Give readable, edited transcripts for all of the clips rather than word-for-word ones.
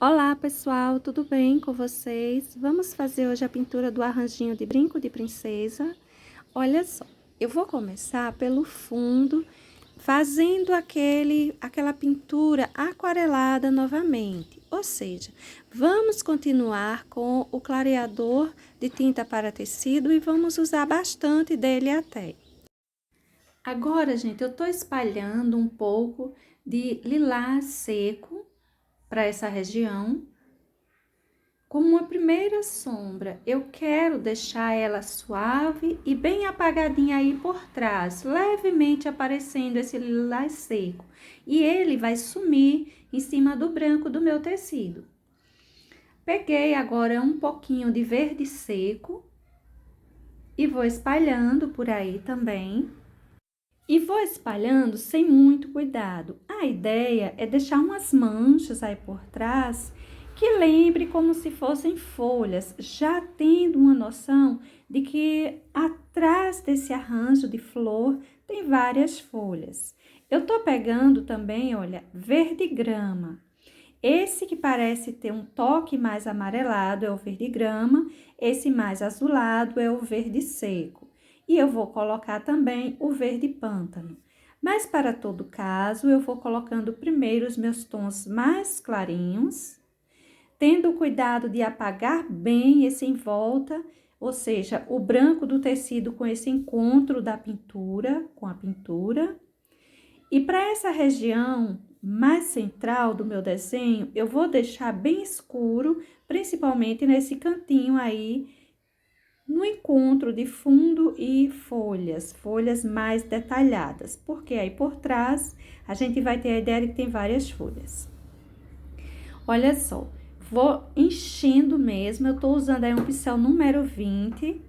Olá pessoal, tudo bem com vocês? Vamos fazer hoje a pintura do arranjinho de brinco de princesa. Olha só, eu vou começar pelo fundo, fazendo aquela pintura aquarelada novamente. Ou seja, vamos continuar com o clareador de tinta para tecido e vamos usar bastante dele até. Agora, gente, eu tô espalhando um pouco de lilás seco para essa região. Como uma primeira sombra, eu quero deixar ela suave e bem apagadinha aí por trás, levemente aparecendo esse lilás seco. E ele vai sumir em cima do branco do meu tecido. Peguei agora um pouquinho de verde seco e vou espalhando por aí também. E vou espalhando sem muito cuidado. A ideia é deixar umas manchas aí por trás que lembre como se fossem folhas, já tendo uma noção de que atrás desse arranjo de flor tem várias folhas. Eu tô pegando também, olha, verde grama. Esse que parece ter um toque mais amarelado é o verde grama, esse mais azulado é o verde seco. E eu vou colocar também o verde pântano. Mas para todo caso, eu vou colocando primeiro os meus tons mais clarinhos, tendo cuidado de apagar bem esse em volta, ou seja, o branco do tecido com esse encontro da pintura, com a pintura. E para essa região mais central do meu desenho, eu vou deixar bem escuro, principalmente nesse cantinho aí, no encontro de fundo e folhas mais detalhadas, porque aí por trás a gente vai ter a ideia de que tem várias folhas. Olha só, vou enchendo mesmo, eu tô usando aí um pincel número 20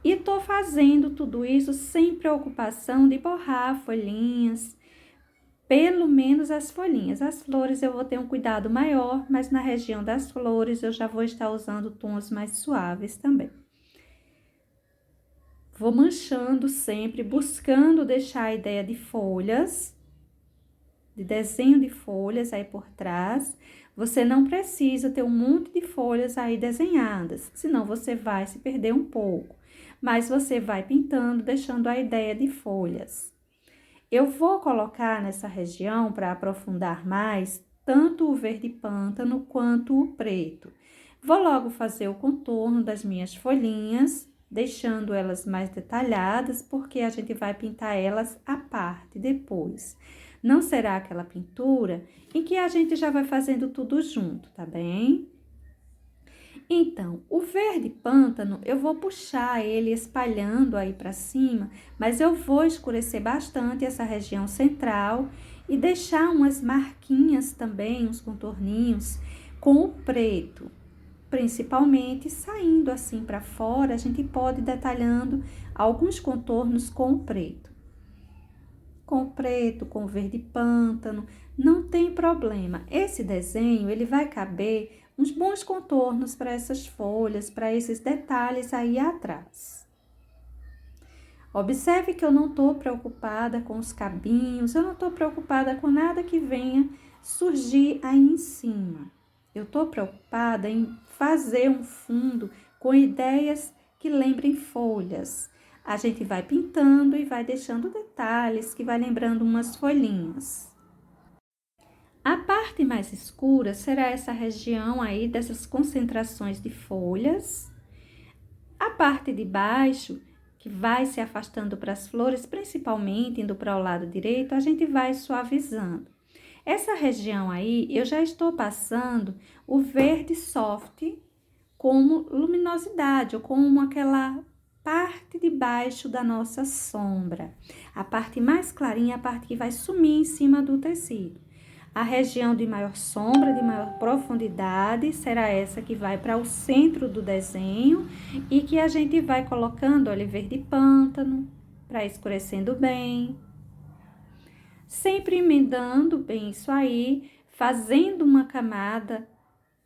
e tô fazendo tudo isso sem preocupação de borrar folhinhas, pelo menos as folhinhas. As flores eu vou ter um cuidado maior, mas na região das flores eu já vou estar usando tons mais suaves também. Vou manchando sempre, buscando deixar a ideia de folhas, de desenho de folhas aí por trás. Você não precisa ter um monte de folhas aí desenhadas, senão você vai se perder um pouco. Mas você vai pintando, deixando a ideia de folhas. Eu vou colocar nessa região, para aprofundar mais, tanto o verde pântano quanto o preto. Vou logo fazer o contorno das minhas folhinhas, deixando elas mais detalhadas, porque a gente vai pintar elas à parte depois. Não será aquela pintura em que a gente já vai fazendo tudo junto, tá bem? Então, o verde pântano, eu vou puxar ele espalhando aí para cima, mas eu vou escurecer bastante essa região central e deixar umas marquinhas também, uns contorninhos com o preto. Principalmente saindo assim para fora, a gente pode ir detalhando alguns contornos com o preto. Com o preto, com o verde pântano, não tem problema. Esse desenho, ele vai caber uns bons contornos para essas folhas, para esses detalhes aí atrás. Observe que eu não estou preocupada com os cabinhos, eu não estou preocupada com nada que venha surgir aí em cima. Eu estou preocupada em fazer um fundo com ideias que lembrem folhas. A gente vai pintando e vai deixando detalhes que vai lembrando umas folhinhas. A parte mais escura será essa região aí dessas concentrações de folhas. A parte de baixo, que vai se afastando para as flores, principalmente indo para o lado direito, a gente vai suavizando. Essa região aí, eu já estou passando o verde soft como luminosidade, ou como aquela parte de baixo da nossa sombra. A parte mais clarinha é a parte que vai sumir em cima do tecido. A região de maior sombra, de maior profundidade, será essa que vai para o centro do desenho e que a gente vai colocando, olha, verde pântano, para escurecendo bem. Sempre emendando bem isso aí, fazendo uma camada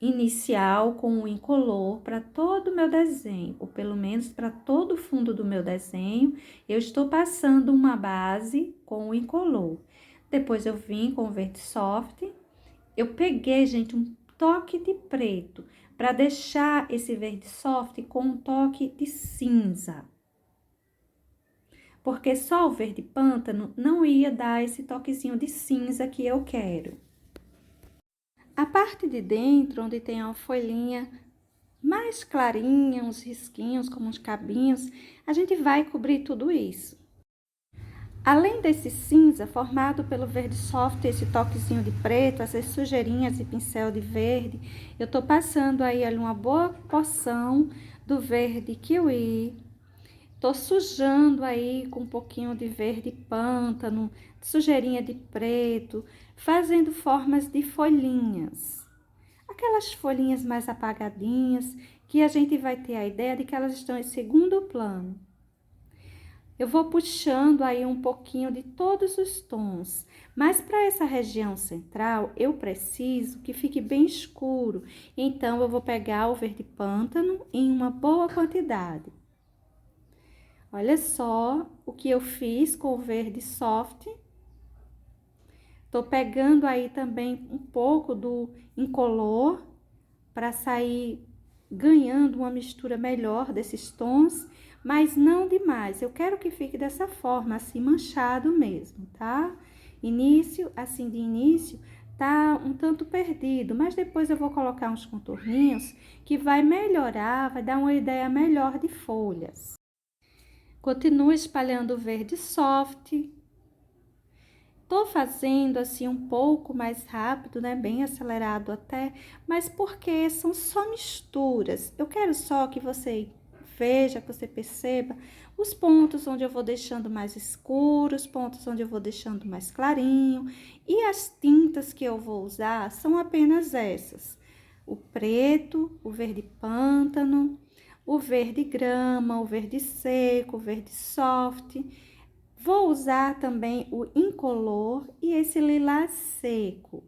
inicial com o incolor para todo o meu desenho, ou pelo menos para todo o fundo do meu desenho, eu estou passando uma base com o incolor. Depois eu vim com o verde soft, eu peguei, gente, um toque de preto, para deixar esse verde soft com um toque de cinza. Porque só o verde pântano não ia dar esse toquezinho de cinza que eu quero. A parte de dentro, onde tem a folhinha mais clarinha, uns risquinhos como uns cabinhos, a gente vai cobrir tudo isso. Além desse cinza formado pelo verde soft, esse toquezinho de preto, essas sujeirinhas de pincel de verde, eu tô passando aí uma boa porção do verde kiwi. Tô sujando aí com um pouquinho de verde pântano, sujeirinha de preto, fazendo formas de folhinhas. Aquelas folhinhas mais apagadinhas, que a gente vai ter a ideia de que elas estão em segundo plano. Eu vou puxando aí um pouquinho de todos os tons, mas para essa região central, eu preciso que fique bem escuro. Então, eu vou pegar o verde pântano em uma boa quantidade. Olha só o que eu fiz com o verde soft. Tô pegando aí também um pouco do incolor para sair ganhando uma mistura melhor desses tons, mas não demais. Eu quero que fique dessa forma, assim, manchado mesmo, tá? Início, assim, de início, tá um tanto perdido, mas depois eu vou colocar uns contorninhos que vai melhorar, vai dar uma ideia melhor de folhas. Continuo espalhando o verde soft. Tô fazendo assim um pouco mais rápido, né? Bem acelerado até, mas porque são só misturas. Eu quero só que você veja, que você perceba os pontos onde eu vou deixando mais escuro, os pontos onde eu vou deixando mais clarinho. E as tintas que eu vou usar são apenas essas: o preto, o verde pântano, o verde grama, o verde seco, o verde soft. Vou usar também o incolor e esse lilás seco.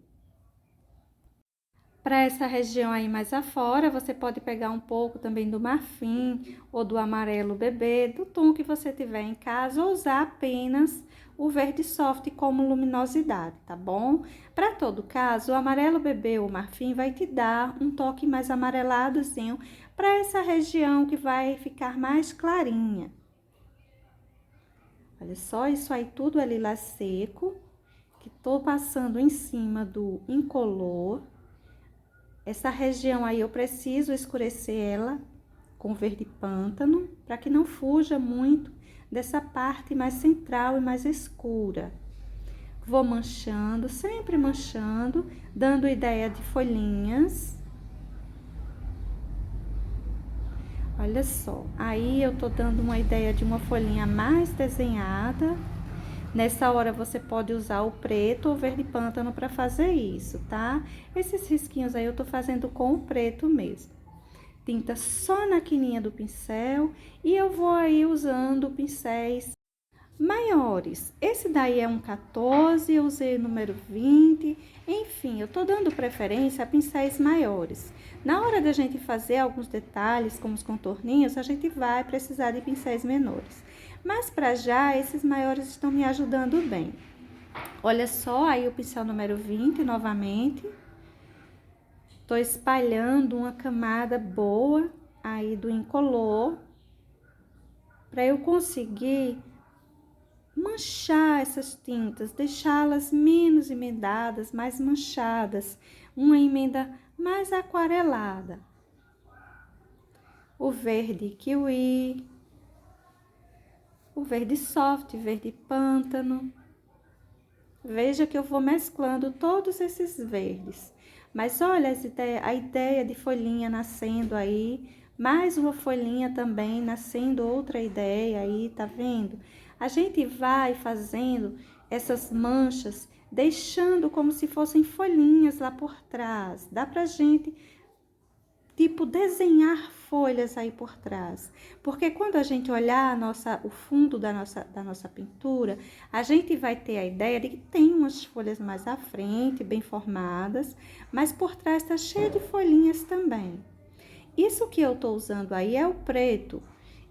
Para essa região aí mais afora, você pode pegar um pouco também do marfim ou do amarelo bebê, do tom que você tiver em casa, ou usar apenas o verde soft como luminosidade, tá bom? Para todo caso, o amarelo bebê ou marfim vai te dar um toque mais amareladozinho para essa região que vai ficar mais clarinha. Olha só, isso aí tudo é lilás seco, que tô passando em cima do incolor. Essa região aí eu preciso escurecer ela com verde pântano, para que não fuja muito dessa parte mais central e mais escura. Vou manchando, sempre manchando, dando ideia de folhinhas. Olha só, aí eu tô dando uma ideia de uma folhinha mais desenhada. Nessa hora você pode usar o preto ou verde pântano para fazer isso, tá? Esses risquinhos aí eu tô fazendo com o preto mesmo. Tinta só na quininha do pincel e eu vou aí usando pincéis maiores. Esse daí é um 14, eu usei o número 20, enfim, eu tô dando preferência a pincéis maiores. Na hora da gente fazer alguns detalhes, como os contorninhos, a gente vai precisar de pincéis menores. Mas para já, esses maiores estão me ajudando bem. Olha só, aí o pincel número 20, novamente. Tô espalhando uma camada boa aí do incolor, para eu conseguir manchar essas tintas, deixá-las menos emendadas, mais manchadas, uma emenda mais aquarelada. O verde kiwi, o verde soft, verde pântano. Veja que eu vou mesclando todos esses verdes. Mas olha a ideia de folhinha nascendo aí, mais uma folhinha também nascendo, outra ideia aí, tá vendo? A gente vai fazendo essas manchas, deixando como se fossem folhinhas lá por trás. Dá pra gente, tipo, desenhar folhas aí por trás. Porque quando a gente olhar o fundo da nossa pintura, a gente vai ter a ideia de que tem umas folhas mais à frente, bem formadas, mas por trás tá cheio de folhinhas também. Isso que eu tô usando aí é o preto.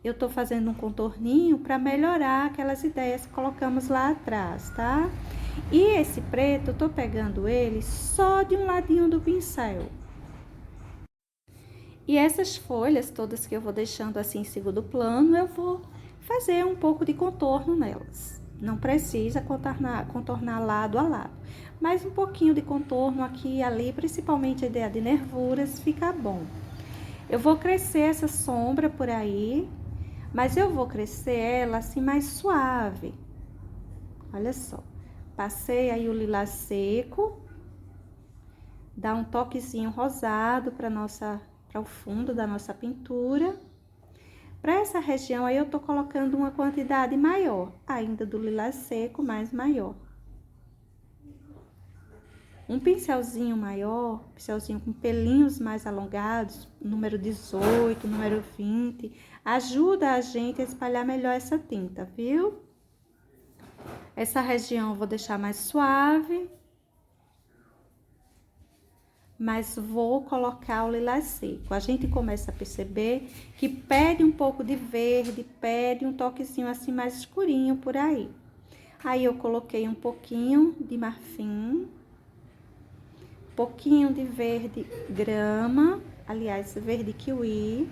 Eu tô fazendo um contorninho para melhorar aquelas ideias que colocamos lá atrás, tá? E esse preto, eu tô pegando ele só de um ladinho do pincel. E essas folhas todas que eu vou deixando assim em segundo plano, eu vou fazer um pouco de contorno nelas. Não precisa contornar lado a lado, mas um pouquinho de contorno aqui e ali, principalmente a ideia de nervuras, fica bom. Eu vou crescer essa sombra por aí, mas eu vou crescer ela assim mais suave. Olha só, passei aí o lilás seco, dá um toquezinho rosado para o fundo da nossa pintura. Para essa região aí eu tô colocando uma quantidade maior, ainda do lilás seco, mas maior. Um pincelzinho maior, pincelzinho com pelinhos mais alongados, número 18, número 20, ajuda a gente a espalhar melhor essa tinta, viu? Essa região eu vou deixar mais suave, mas vou colocar o lilás seco. A gente começa a perceber que pede um pouco de verde, pede um toquezinho assim mais escurinho por aí. Aí eu coloquei um pouquinho de marfim, pouquinho de verde grama, aliás, verde kiwi.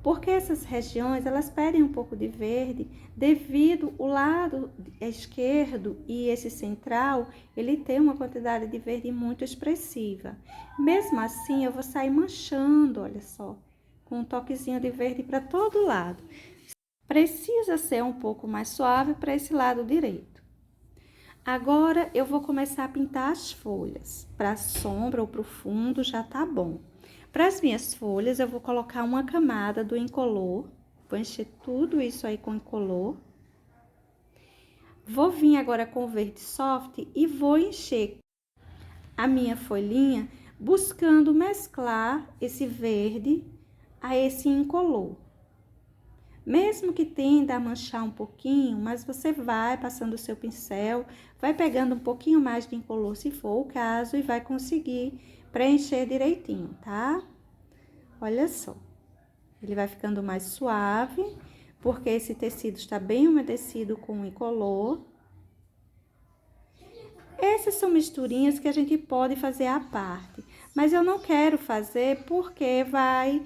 Porque essas regiões, elas pedem um pouco de verde, devido o lado esquerdo e esse central, ele tem uma quantidade de verde muito expressiva. Mesmo assim, eu vou sair manchando, olha só, com um toquezinho de verde para todo lado. Precisa ser um pouco mais suave para esse lado direito. Agora, eu vou começar a pintar as folhas. Para a sombra ou para o fundo, já tá bom. Para as minhas folhas, eu vou colocar uma camada do incolor. Vou encher tudo isso aí com incolor. Vou vir agora com o verde soft e vou encher a minha folhinha buscando mesclar esse verde a esse incolor. Mesmo que tenda a manchar um pouquinho, mas você vai passando o seu pincel, vai pegando um pouquinho mais de incolor, se for o caso, e vai conseguir preencher direitinho, tá? Olha só, ele vai ficando mais suave, porque esse tecido está bem umedecido com o incolor. Essas são misturinhas que a gente pode fazer à parte, mas eu não quero fazer porque vai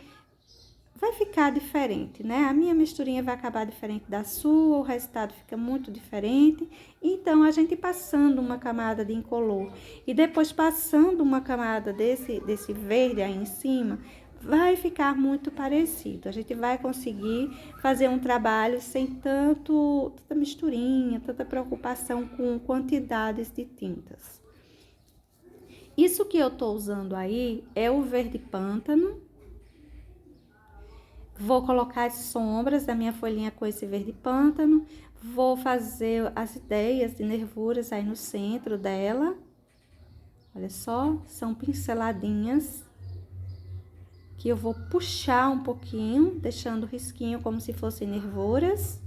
ficar diferente, né? A minha misturinha vai acabar diferente da sua, o resultado fica muito diferente. Então, a gente passando uma camada de incolor e depois passando uma camada desse verde aí em cima, vai ficar muito parecido. A gente vai conseguir fazer um trabalho sem tanta misturinha, tanta preocupação com quantidades de tintas. Isso que eu tô usando aí é o verde pântano. Vou colocar as sombras da minha folhinha com esse verde pântano. Vou fazer as ideias de nervuras aí no centro dela. Olha só, são pinceladinhas que eu vou puxar um pouquinho, deixando o risquinho como se fossem nervuras.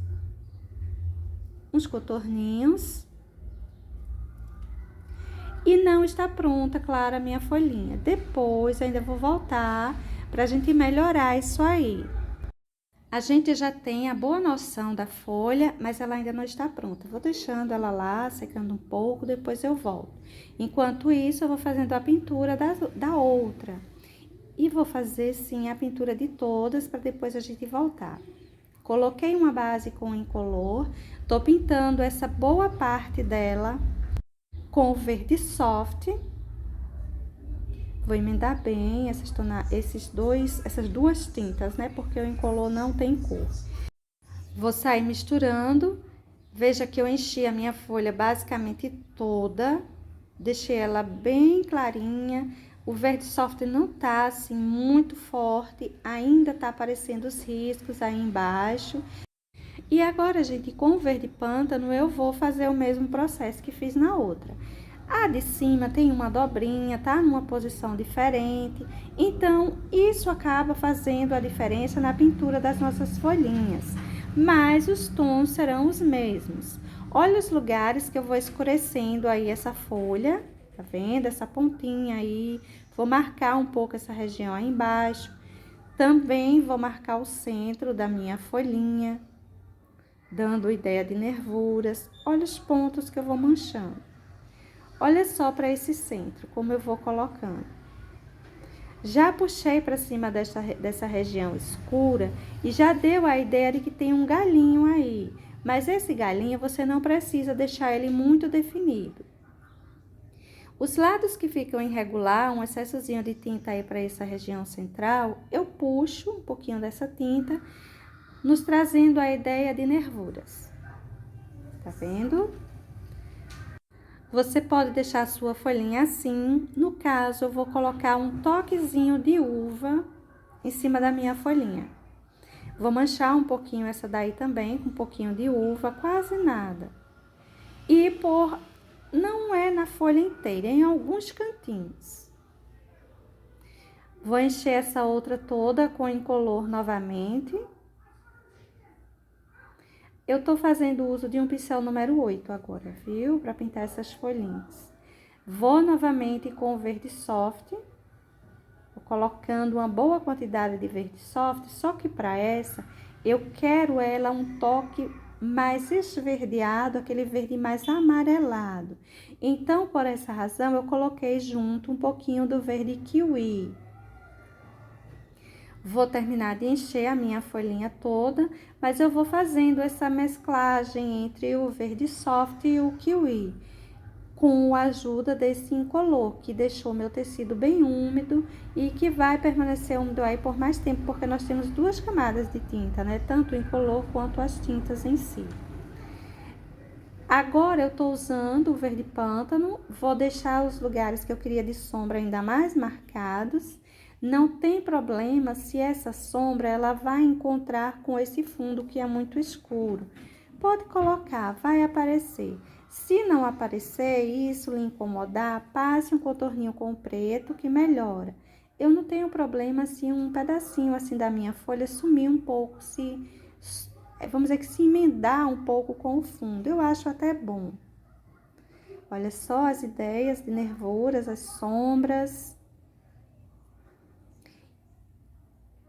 Uns contorninhos. E não está pronta, claro, a minha folhinha. Depois, ainda vou voltar pra gente melhorar isso aí. A gente já tem a boa noção da folha, mas ela ainda não está pronta. Vou deixando ela lá, secando um pouco, depois eu volto. Enquanto isso, eu vou fazendo a pintura da outra. E vou fazer, sim, a pintura de todas, para depois a gente voltar. Coloquei uma base com incolor, tô pintando essa boa parte dela com o verde soft. Vou emendar bem essas duas tintas, né? Porque o incolor não tem cor. Vou sair misturando. Veja que eu enchi a minha folha basicamente toda. Deixei ela bem clarinha. O verde soft não tá assim muito forte. Ainda tá aparecendo os riscos aí embaixo. E agora, gente, com o verde pântano, eu vou fazer o mesmo processo que fiz na outra. A de cima tem uma dobrinha, tá numa posição diferente. Então, isso acaba fazendo a diferença na pintura das nossas folhinhas. Mas os tons serão os mesmos. Olha os lugares que eu vou escurecendo aí essa folha, tá vendo? Essa pontinha aí. Vou marcar um pouco essa região aí embaixo. Também vou marcar o centro da minha folhinha, dando ideia de nervuras. Olha os pontos que eu vou manchando. Olha só para esse centro, como eu vou colocando. Já puxei para cima dessa região escura e já deu a ideia de que tem um galinho aí. Mas esse galinho você não precisa deixar ele muito definido. Os lados que ficam irregular, um excessozinho de tinta aí para essa região central, eu puxo um pouquinho dessa tinta, nos trazendo a ideia de nervuras. Tá vendo? Você pode deixar a sua folhinha assim. No caso, eu vou colocar um toquezinho de uva em cima da minha folhinha. Vou manchar um pouquinho essa daí também, com um pouquinho de uva, quase nada. E não é na folha inteira, é em alguns cantinhos. Vou encher essa outra toda com incolor novamente. Eu tô fazendo uso de um pincel número 8 agora, viu? Para pintar essas folhinhas. Vou novamente com o verde soft. Vou colocando uma boa quantidade de verde soft, só que para essa, eu quero ela um toque mais esverdeado, aquele verde mais amarelado. Então, por essa razão, eu coloquei junto um pouquinho do verde kiwi. Vou terminar de encher a minha folhinha toda, mas eu vou fazendo essa mesclagem entre o verde soft e o kiwi, com a ajuda desse incolor, que deixou meu tecido bem úmido e que vai permanecer úmido aí por mais tempo, porque nós temos duas camadas de tinta, né? Tanto o incolor quanto as tintas em si. Agora, eu tô usando o verde pântano, vou deixar os lugares que eu queria de sombra ainda mais marcados. Não tem problema se essa sombra, ela vai encontrar com esse fundo que é muito escuro. Pode colocar, vai aparecer. Se não aparecer e isso lhe incomodar, passe um contorninho com preto que melhora. Eu não tenho problema se um pedacinho assim da minha folha sumir um pouco, vamos dizer que se emendar um pouco com o fundo. Eu acho até bom. Olha só as ideias de nervuras, as sombras.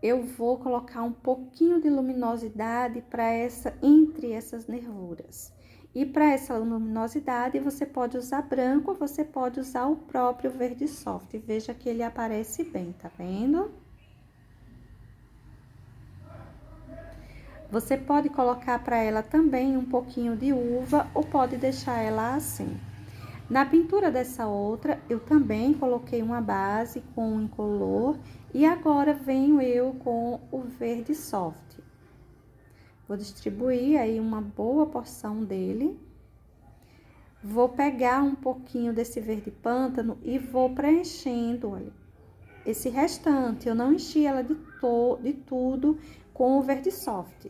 Eu vou colocar um pouquinho de luminosidade entre essas nervuras. E para essa luminosidade, você pode usar branco ou você pode usar o próprio verde soft. Veja que ele aparece bem, tá vendo? Você pode colocar para ela também um pouquinho de uva ou pode deixar ela assim. Na pintura dessa outra, eu também coloquei uma base com um incolor e agora venho eu com o verde soft. Vou distribuir aí uma boa porção dele. Vou pegar um pouquinho desse verde pântano e vou preenchendo, olha, esse restante. Eu não enchi ela de tudo com o verde soft.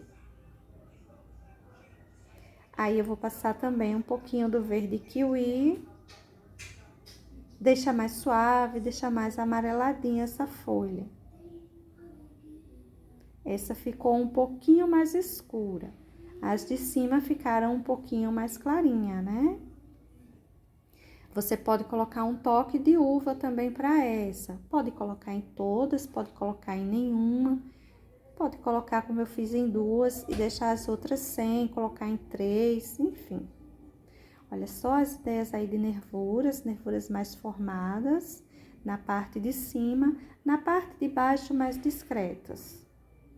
Aí, eu vou passar também um pouquinho do verde kiwi. Deixa mais suave, deixa mais amareladinha essa folha. Essa ficou um pouquinho mais escura. As de cima ficaram um pouquinho mais clarinha, né? Você pode colocar um toque de uva também para essa. Pode colocar em todas, pode colocar em nenhuma. Pode colocar como eu fiz em duas e deixar as outras sem, colocar em 3, enfim. Olha só as ideias aí de nervuras mais formadas na parte de cima, na parte de baixo mais discretas,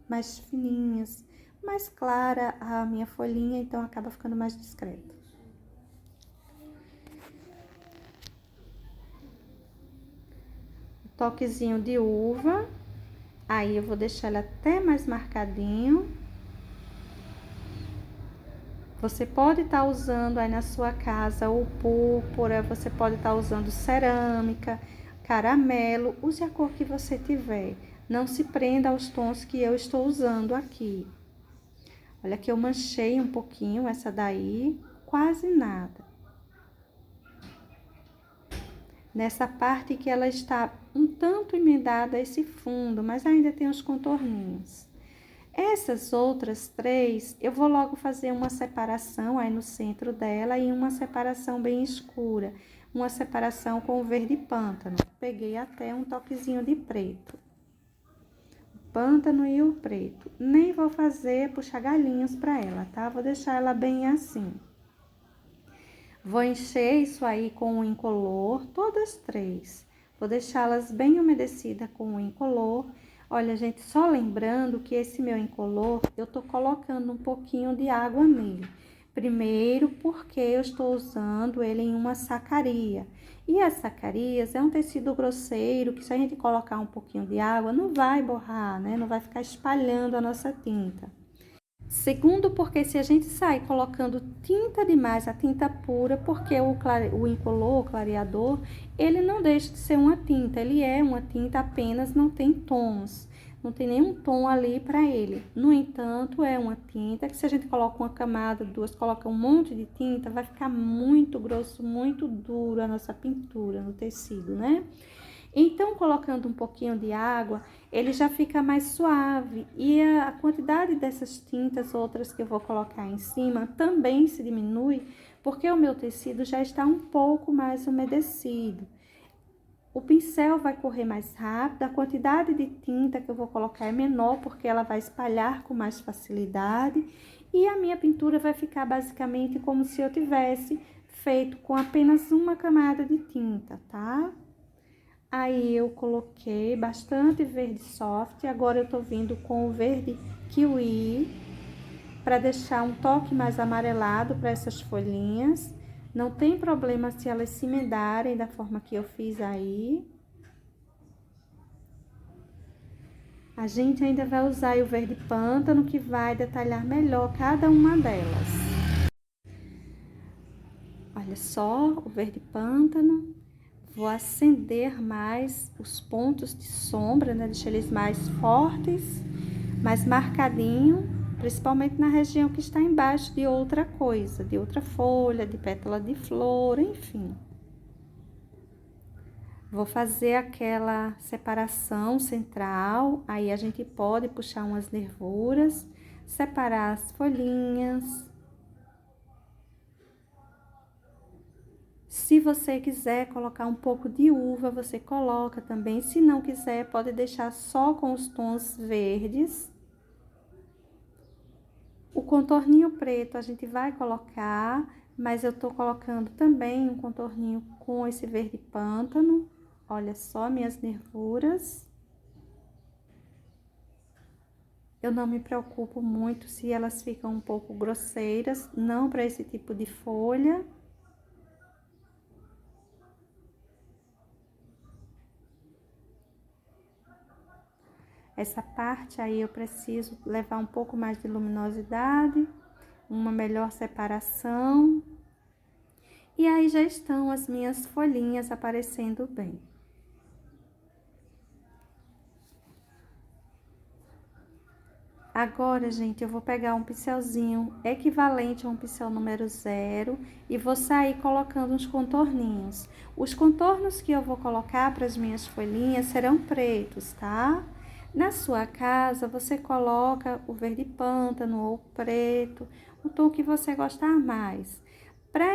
mais fininhas, mais clara a minha folhinha, então acaba ficando mais discreta. Toquezinho de uva, aí eu vou deixar ele até mais marcadinho. Você pode estar usando aí na sua casa o púrpura, você pode estar usando cerâmica, caramelo, use a cor que você tiver. Não se prenda aos tons que eu estou usando aqui. Olha que eu manchei um pouquinho essa daí, quase nada. Nessa parte que ela está um tanto emendada a esse fundo, mas ainda tem os contorninhos. Essas outras 3, eu vou logo fazer uma separação aí no centro dela e uma separação bem escura. Uma separação com o verde pântano. Peguei até um toquezinho de preto. O pântano e o preto. Nem vou fazer puxar galinhos para ela, tá? Vou deixar ela bem assim. Vou encher isso aí com o incolor, todas três. Vou deixá-las bem umedecidas com o incolor. Olha, gente, só lembrando que esse meu incolor, eu tô colocando um pouquinho de água nele. Primeiro, porque eu estou usando ele em uma sacaria. E as sacarias é um tecido grosseiro que, se a gente colocar um pouquinho de água, não vai borrar, né? Não vai ficar espalhando a nossa tinta. Segundo, porque se a gente sai colocando tinta demais, a tinta pura, porque o incolor, o clareador, ele não deixa de ser uma tinta, ele é uma tinta, apenas não tem tons, não tem nenhum tom ali para ele. No entanto, é uma tinta que, se a gente coloca uma camada, duas, coloca um monte de tinta, vai ficar muito grosso, muito duro a nossa pintura no tecido, né? Então, colocando um pouquinho de água, ele já fica mais suave, e a quantidade dessas tintas outras que eu vou colocar em cima também se diminui, porque o meu tecido já está um pouco mais umedecido. O pincel vai correr mais rápido, a quantidade de tinta que eu vou colocar é menor, porque ela vai espalhar com mais facilidade, e a minha pintura vai ficar basicamente como se eu tivesse feito com apenas uma camada de tinta, tá? Aí eu coloquei bastante verde soft, agora eu tô vindo com o verde kiwi, para deixar um toque mais amarelado para essas folhinhas. Não tem problema se elas se emendarem da forma que eu fiz aí. A gente ainda vai usar o verde pântano, que vai detalhar melhor cada uma delas. Olha só, o verde pântano. Vou acender mais os pontos de sombra, né? Deixar eles mais fortes, mais marcadinho, principalmente na região que está embaixo de outra coisa, de outra folha, de pétala de flor, enfim. Vou fazer aquela separação central, aí a gente pode puxar umas nervuras, separar as folhinhas. Se você quiser colocar um pouco de uva, você coloca também. Se não quiser, pode deixar só com os tons verdes. O contorninho preto a gente vai colocar, mas eu tô colocando também um contorninho com esse verde pântano. Olha só minhas nervuras. Eu não me preocupo muito se elas ficam um pouco grosseiras, não para esse tipo de folha. Essa parte aí eu preciso levar um pouco mais de luminosidade, uma melhor separação. E aí já estão as minhas folhinhas aparecendo bem. Agora, gente, eu vou pegar um pincelzinho equivalente a um pincel número 0 e vou sair colocando uns contorninhos. Os contornos que eu vou colocar para as minhas folhinhas serão pretos, tá? Na sua casa, você coloca o verde pântano ou preto, o tom que você gostar mais. Para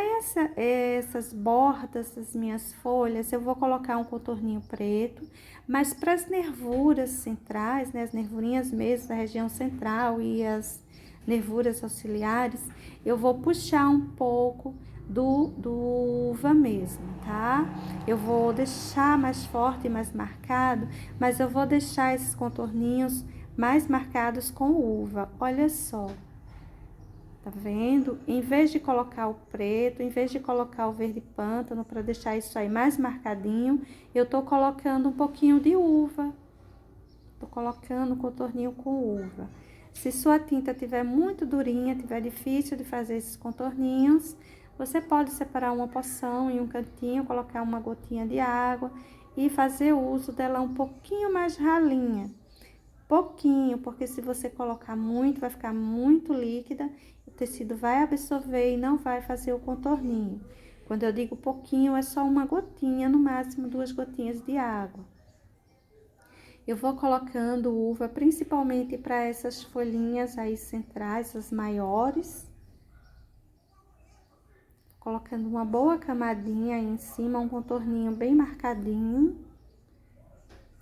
essas bordas das minhas folhas, eu vou colocar um contorninho preto, mas para as nervuras centrais, né, as nervurinhas mesmo da região central e as nervuras auxiliares, eu vou puxar um pouco do uva mesmo, tá? Eu vou deixar mais forte e mais marcado, mas eu vou deixar esses contorninhos mais marcados com uva. Olha só. Tá vendo? Em vez de colocar o preto, em vez de colocar o verde pântano para deixar isso aí mais marcadinho, eu tô colocando um pouquinho de uva. Tô colocando o contorninho com uva. Se sua tinta tiver muito durinha, tiver difícil de fazer esses contorninhos, você pode separar uma porção em um cantinho, colocar uma gotinha de água e fazer uso dela um pouquinho mais ralinha. Pouquinho, porque se você colocar muito, vai ficar muito líquida, o tecido vai absorver e não vai fazer o contorninho. Quando eu digo pouquinho, é só uma gotinha, no máximo 2 gotinhas de água. Eu vou colocando uva, principalmente para essas folhinhas aí centrais, as maiores. Colocando uma boa camadinha aí em cima, um contorninho bem marcadinho.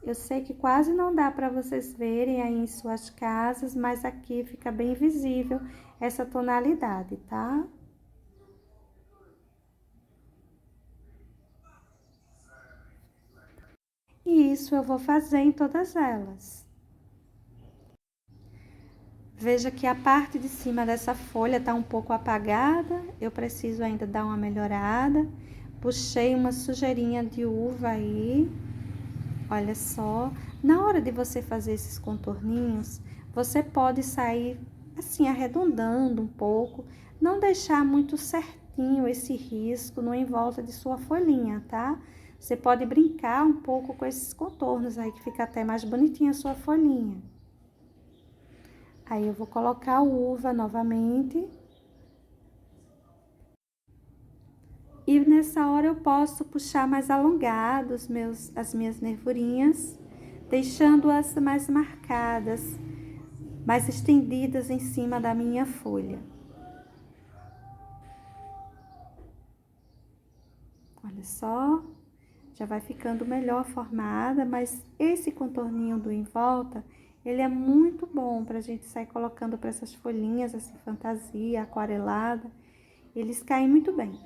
Eu sei que quase não dá para vocês verem aí em suas casas, mas aqui fica bem visível essa tonalidade, tá? E isso eu vou fazer em todas elas. Veja que a parte de cima dessa folha tá um pouco apagada, eu preciso ainda dar uma melhorada. Puxei uma sujeirinha de uva aí. Olha só, na hora de você fazer esses contorninhos, você pode sair assim arredondando um pouco, não deixar muito certinho esse risco no em volta de sua folhinha, tá? Você pode brincar um pouco com esses contornos aí, que fica até mais bonitinha a sua folhinha. Aí eu vou colocar a uva novamente. E nessa hora eu posso puxar mais alongado as minhas nervurinhas, deixando-as mais marcadas, mais estendidas em cima da minha folha. Olha só, já vai ficando melhor formada, mas esse contorninho do em volta, ele é muito bom pra gente sair colocando para essas folhinhas assim, fantasia, aquarelada, eles caem muito bem.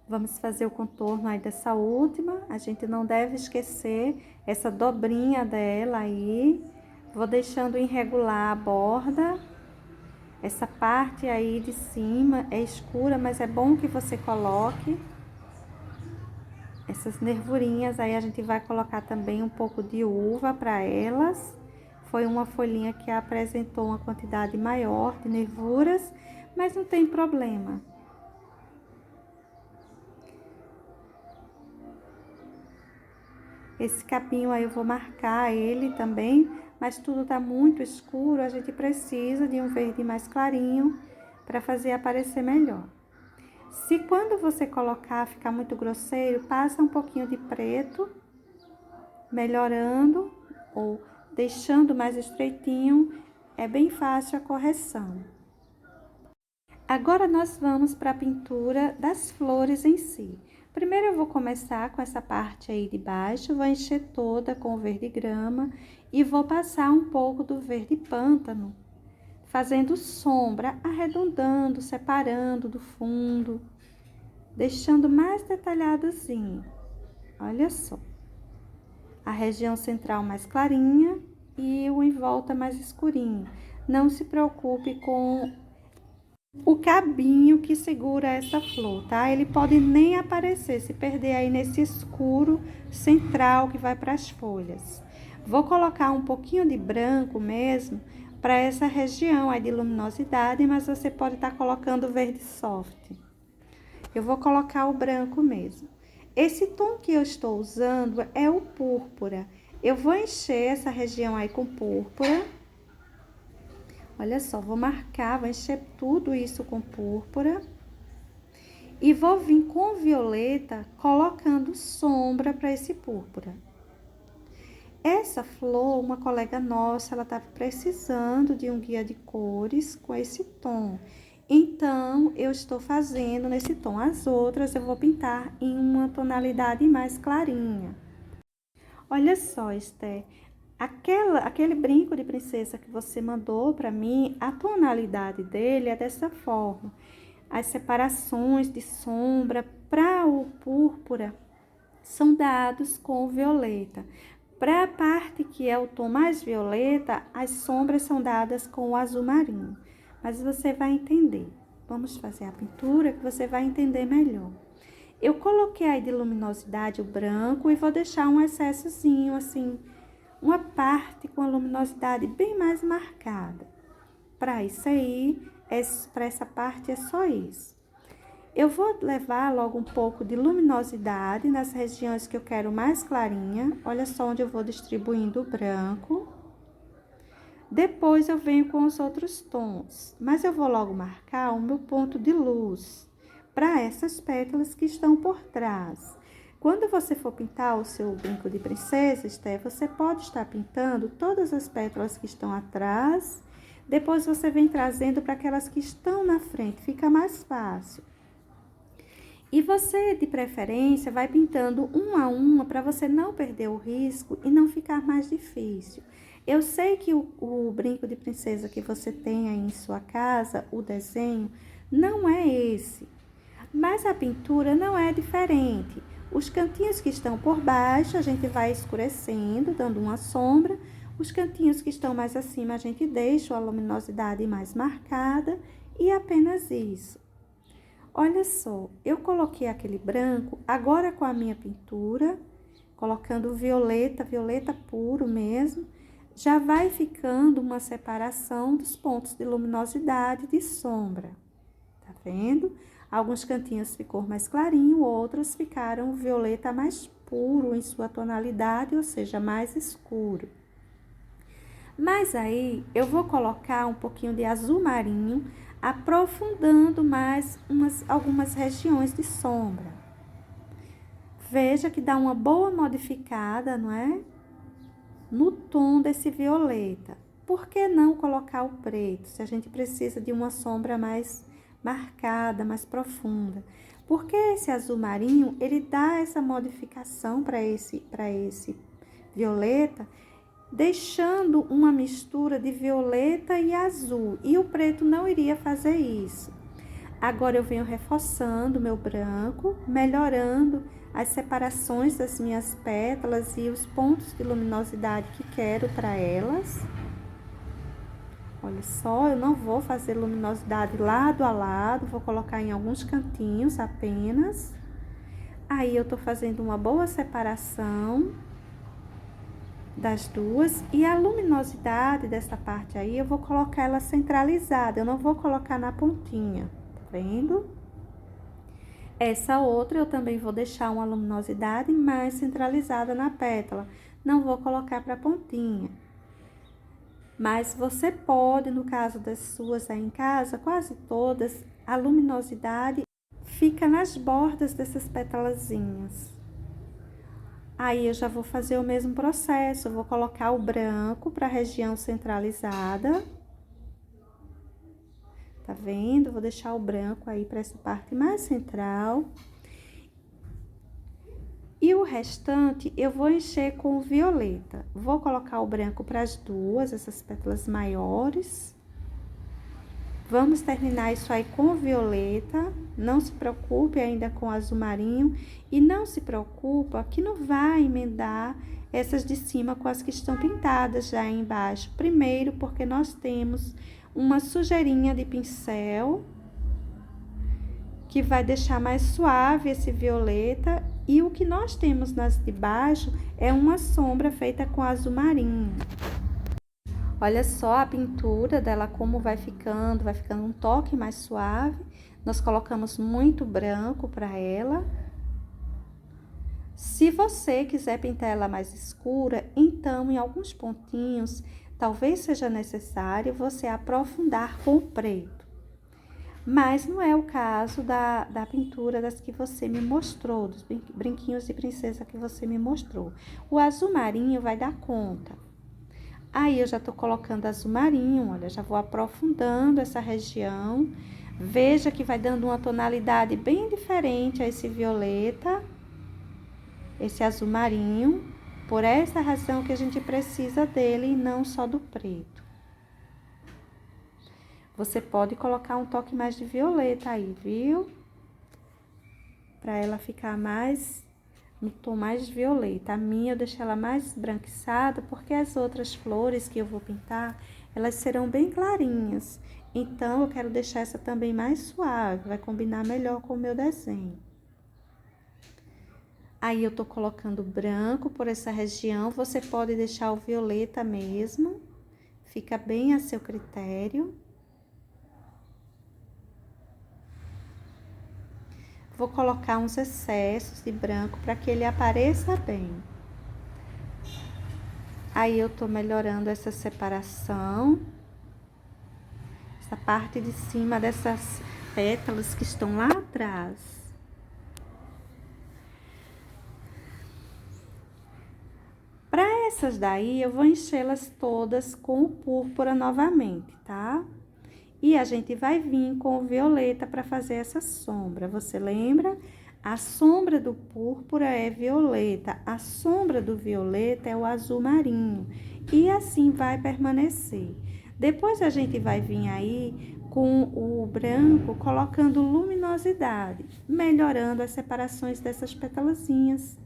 Vamos fazer o contorno aí dessa última, a gente não deve esquecer essa dobrinha dela aí. Vou deixando irregular a borda. Essa parte aí de cima é escura, mas é bom que você coloque. Essas nervurinhas aí a gente vai colocar também um pouco de uva para elas. Foi uma folhinha que apresentou uma quantidade maior de nervuras, mas não tem problema. Esse capinho aí eu vou marcar ele também, mas tudo tá muito escuro, a gente precisa de um verde mais clarinho para fazer aparecer melhor. Se quando você colocar ficar muito grosseiro, passa um pouquinho de preto, melhorando ou deixando mais estreitinho, é bem fácil a correção. Agora nós vamos para a pintura das flores em si. Primeiro eu vou começar com essa parte aí de baixo, vou encher toda com o verde grama e vou passar um pouco do verde pântano, fazendo sombra, arredondando, separando do fundo, deixando mais detalhadozinho. Olha só. A região central mais clarinha e o em volta mais escurinho. Não se preocupe com o cabinho que segura essa flor, tá? Ele pode nem aparecer, se perder aí nesse escuro central que vai para as folhas. Vou colocar um pouquinho de branco mesmo para essa região aí de luminosidade, mas você pode estar colocando verde soft. Eu vou colocar o branco mesmo. Esse tom que eu estou usando é o púrpura. Eu vou encher essa região aí com púrpura. Olha só, vou marcar, vou encher tudo isso com púrpura. E vou vir com violeta, colocando sombra para esse púrpura. Essa flor, uma colega nossa, ela estava precisando de um guia de cores com esse tom. Então, eu estou fazendo nesse tom. As outras eu vou pintar em uma tonalidade mais clarinha. Olha só, Esther. Aquele brinco de princesa que você mandou para mim, a tonalidade dele é dessa forma. As separações de sombra para o púrpura são dados com o violeta. Para a parte que é o tom mais violeta, as sombras são dadas com o azul marinho. Mas você vai entender. Vamos fazer a pintura que você vai entender melhor. Eu coloquei aí de luminosidade o branco e vou deixar um excessozinho assim, uma parte com a luminosidade bem mais marcada. Para isso aí, para essa parte é só isso. Eu vou levar logo um pouco de luminosidade nas regiões que eu quero mais clarinha. Olha só onde eu vou distribuindo o branco. Depois eu venho com os outros tons, mas eu vou logo marcar o meu ponto de luz para essas pétalas que estão por trás. Quando você for pintar o seu brinco de princesa, Esther, você pode estar pintando todas as pétalas que estão atrás, depois você vem trazendo para aquelas que estão na frente, fica mais fácil. E você, de preferência, vai pintando uma a uma para você não perder o risco e não ficar mais difícil. Eu sei que o brinco de princesa que você tem aí em sua casa, o desenho, não é esse. Mas a pintura não é diferente. Os cantinhos que estão por baixo, a gente vai escurecendo, dando uma sombra. Os cantinhos que estão mais acima, a gente deixa a luminosidade mais marcada e apenas isso. Olha só, eu coloquei aquele branco, agora com a minha pintura, colocando violeta, violeta puro mesmo, já vai ficando uma separação dos pontos de luminosidade e de sombra. Tá vendo? Alguns cantinhos ficou mais clarinho, outros ficaram violeta mais puro em sua tonalidade, ou seja, mais escuro. Mas aí, eu vou colocar um pouquinho de azul marinho, aprofundando mais algumas regiões de sombra. Veja que dá uma boa modificada, não é? No tom desse violeta. Por que não colocar o preto, se a gente precisa de uma sombra mais marcada, mais profunda? Porque esse azul marinho, ele dá essa modificação para esse violeta, deixando uma mistura de violeta e azul. E o preto não iria fazer isso. Agora eu venho reforçando meu branco, melhorando as separações das minhas pétalas e os pontos de luminosidade que quero para elas. Olha só, eu não vou fazer luminosidade lado a lado, vou colocar em alguns cantinhos apenas. Aí eu tô fazendo uma boa separação das duas, e a luminosidade dessa parte aí, eu vou colocar ela centralizada, eu não vou colocar na pontinha, tá vendo? Essa outra eu também vou deixar uma luminosidade mais centralizada na pétala, não vou colocar para pontinha. Mas você pode, no caso das suas aí em casa, quase todas, a luminosidade fica nas bordas dessas pétalazinhas. Aí eu já vou fazer o mesmo processo, eu vou colocar o branco para a região centralizada. Tá vendo? Vou deixar o branco aí para essa parte mais central. E o restante eu vou encher com o violeta. Vou colocar o branco para as duas, essas pétalas maiores. Vamos terminar isso aí com violeta, não se preocupe ainda com azul marinho e não se preocupa que não vai emendar essas de cima com as que estão pintadas já embaixo. Primeiro, porque nós temos uma sujeirinha de pincel que vai deixar mais suave esse violeta, e o que nós temos nas de baixo é uma sombra feita com azul marinho. Olha só a pintura dela, como vai ficando um toque mais suave. Nós colocamos muito branco para ela. Se você quiser pintar ela mais escura, então em alguns pontinhos, talvez seja necessário você aprofundar com o preto. Mas não é o caso da pintura das que você me mostrou, dos brinquinhos de princesa que você me mostrou. O azul marinho vai dar conta. Aí, eu já tô colocando azul marinho, olha, já vou aprofundando essa região. Veja que vai dando uma tonalidade bem diferente a esse violeta, esse azul marinho. Por essa razão que a gente precisa dele e não só do preto. Você pode colocar um toque mais de violeta aí, viu? Pra ela ficar mais no tom mais violeta. A minha eu deixei ela mais esbranquiçada, porque as outras flores que eu vou pintar, elas serão bem clarinhas. Então, eu quero deixar essa também mais suave, vai combinar melhor com o meu desenho. Aí, eu tô colocando branco por essa região, você pode deixar o violeta mesmo, fica bem a seu critério. Vou colocar uns excessos de branco para que ele apareça bem. Aí, eu tô melhorando essa separação. Essa parte de cima dessas pétalas que estão lá atrás. Para essas daí, eu vou enchê-las todas com o púrpura novamente, tá? E a gente vai vir com o violeta para fazer essa sombra. Você lembra? A sombra do púrpura é violeta, a sombra do violeta é o azul marinho. E assim vai permanecer. Depois a gente vai vir aí com o branco, colocando luminosidade, melhorando as separações dessas petalazinhas.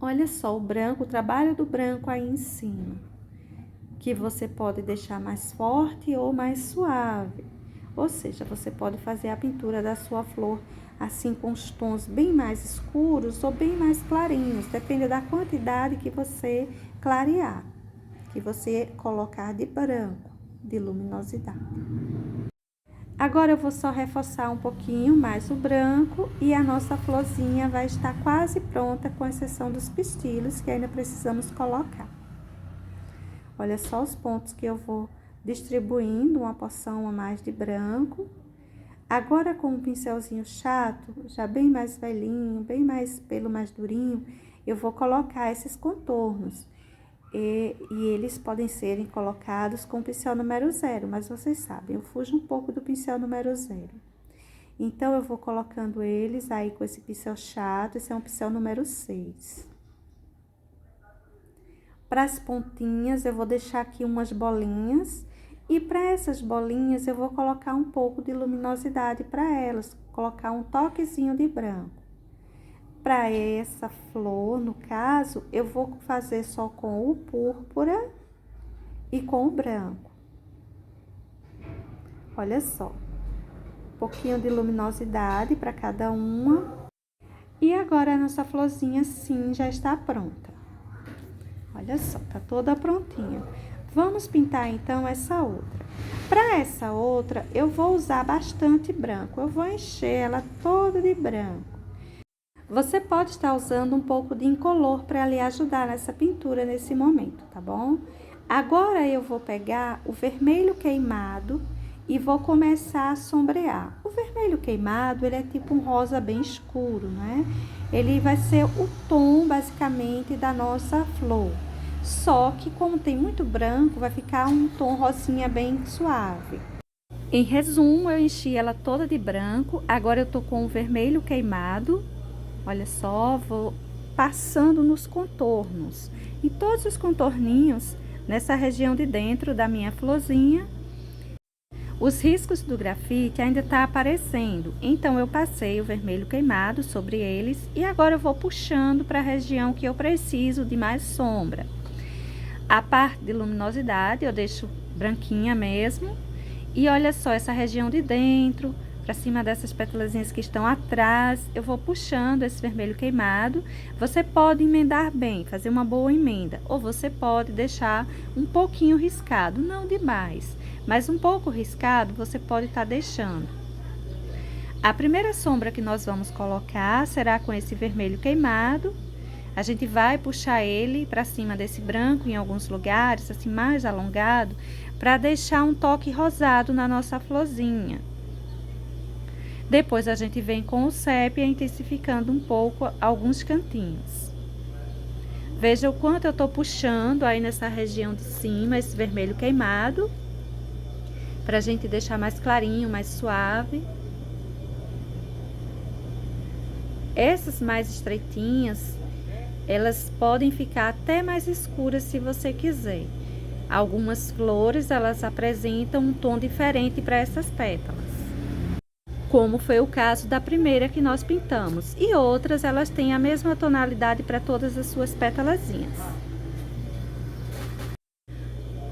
Olha só o branco, o trabalho do branco aí em cima, que você pode deixar mais forte ou mais suave. Ou seja, você pode fazer a pintura da sua flor assim com os tons bem mais escuros ou bem mais clarinhos, depende da quantidade que você clarear, que você colocar de branco, de luminosidade. Agora eu vou só reforçar um pouquinho mais o branco e a nossa florzinha vai estar quase pronta, com exceção dos pistilhos que ainda precisamos colocar. Olha só os pontos que eu vou distribuindo, uma porção a mais de branco. Agora com um pincelzinho chato, já bem mais velhinho, bem mais pelo mais durinho, eu vou colocar esses contornos. E eles podem serem colocados com o pincel número 0, mas vocês sabem, eu fujo um pouco do pincel número 0. Então, eu vou colocando eles aí com esse pincel chato, esse é um pincel número 6. Para as pontinhas, eu vou deixar aqui umas bolinhas, e para essas bolinhas, eu vou colocar um pouco de luminosidade para elas, colocar um toquezinho de branco. Para essa flor, no caso, eu vou fazer só com o púrpura e com o branco. Olha só, um pouquinho de luminosidade para cada uma. E agora a nossa florzinha sim já está pronta. Olha só, tá toda prontinha. Vamos pintar então essa outra. Para essa outra, eu vou usar bastante branco. Eu vou encher ela toda de branco. Você pode estar usando um pouco de incolor para lhe ajudar nessa pintura nesse momento, tá bom? Agora eu vou pegar o vermelho queimado e vou começar a sombrear. O vermelho queimado, ele é tipo um rosa bem escuro, né? Ele vai ser o tom, basicamente, da nossa flor. Só que como tem muito branco, vai ficar um tom rosinha bem suave. Em resumo, eu enchi ela toda de branco. Agora eu tô com o vermelho queimado. Olha só, vou passando nos contornos. E todos os contorninhos, nessa região de dentro da minha florzinha, os riscos do grafite ainda tá aparecendo. Então, eu passei o vermelho queimado sobre eles. E agora eu vou puxando para a região que eu preciso de mais sombra. A parte de luminosidade eu deixo branquinha mesmo. E olha só, essa região de dentro, para cima dessas pétalazinhas que estão atrás, eu vou puxando esse vermelho queimado. Você pode emendar bem, fazer uma boa emenda, ou você pode deixar um pouquinho riscado, não demais, mas um pouco riscado você pode estar deixando. A primeira sombra que nós vamos colocar será com esse vermelho queimado. A gente vai puxar ele para cima desse branco em alguns lugares, assim mais alongado, para deixar um toque rosado na nossa florzinha. Depois a gente vem com o sépia, intensificando um pouco alguns cantinhos. Veja o quanto eu tô puxando aí nessa região de cima, esse vermelho queimado, pra gente deixar mais clarinho, mais suave. Essas mais estreitinhas, elas podem ficar até mais escuras se você quiser. Algumas flores, elas apresentam um tom diferente para essas pétalas, como foi o caso da primeira que nós pintamos, e outras elas têm a mesma tonalidade para todas as suas pétalazinhas.